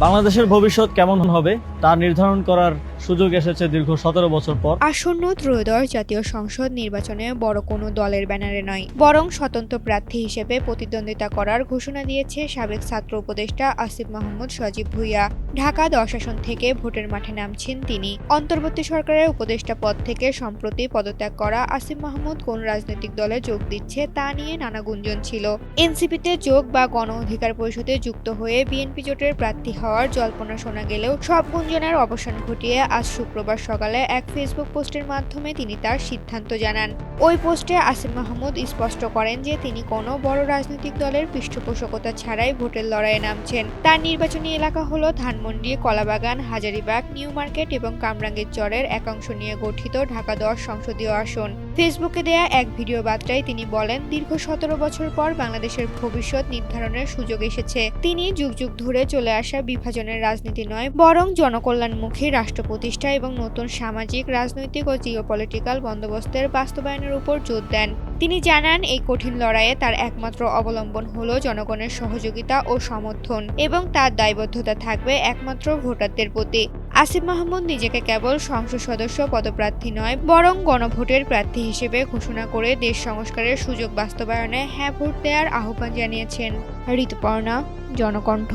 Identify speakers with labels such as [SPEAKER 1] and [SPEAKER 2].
[SPEAKER 1] বাংলাদেশের ভবিষ্যৎ কেমন হবে তা নির্ধারণ করার সুযোগ এসেছে দীর্ঘ ১৭ বছর পর।
[SPEAKER 2] আসন্ন ত্রয়োদশ জাতীয় সংসদ নির্বাচনে বড় কোনো দলের ব্যানারে নয়, বরং স্বতন্ত্র প্রার্থী হিসেবে প্রতিদ্বন্দ্বিতা করার ঘোষণা দিয়েছে সাবেক ছাত্র উপদেষ্টা আসিফ মাহমুদ সজীব ভুঁইয়া। ঢাকা ১০ আসন থেকে ভোটের মাঠে নামছেন তিনি। অন্তর্বর্তী সরকারের উপদেষ্টা পদ থেকে সম্প্রতি পদত্যাগ করা আসিফ মাহমুদ কোন রাজনৈতিক দলে যোগ দিচ্ছে তা নিয়ে নানা গুঞ্জন ছিল। এনসিপিতে যোগ বা গণ অধিকার পরিষদে যুক্ত হয়ে বিএনপি জোটের প্রার্থী হওয়ার জল্পনা শোনা গেলেও সব গুঞ্জনের অবসান ঘটিয়ে আজ শুক্রবার সকালে এক ফেসবুক পোস্টের মাধ্যমে তিনি তার সিদ্ধান্ত জানান। ওই পোস্টে আসিফ মাহমুদ স্পষ্ট করেন যে তিনি কোনো বড় রাজনৈতিক দলের পৃষ্ঠপোষকতা ছাড়াই ভোটের লড়াইয়ে নামছেন। তার নির্বাচনী এলাকা হলো ধানমন্ডি, কলাবাগান, হাজারীবাগ, নিউ মার্কেট এবং কামরাঙ্গীরচরের একাংশ নিয়ে গঠিত ঢাকা ১০ সংসদীয় আসন। ফেসবুকে দেয়া এক ভিডিও বার্তায় তিনি বলেন, দীর্ঘ ১৭ বছর পর বাংলাদেশের ভবিষ্যৎ নির্ধারণের সুযোগ এসেছে। তিনি যুগ যুগ ধরে চলে আসা বিভাজনের রাজনীতি নয়, বরং জনকল্যাণমুখী রাষ্ট্র প্রতিষ্ঠা এবং নতুন সামাজিক, রাজনৈতিক ও জিওপলিটিক্যাল বন্দোবস্তের বাস্তবায়নের উপর জোর দেন। তিনি জানান, এই কঠিন লড়াইয়ে তার একমাত্র অবলম্বন হলো জনগণের সহযোগিতা ও সমর্থন এবং তার দায়বদ্ধতা থাকবে একমাত্র ভোটারদের প্রতি। আসিফ মাহমুদ নিজেকে কেবল সংসদ সদস্য পদপ্রার্থী নয়, বরং গণভোটের প্রার্থী হিসেবে ঘোষণা করে দেশ সংস্কারের সুযোগ বাস্তবায়নে হ্যাঁ ভোট দেওয়ার আহ্বান জানিয়েছেন। ঋতুপর্ণা, জনকণ্ঠ।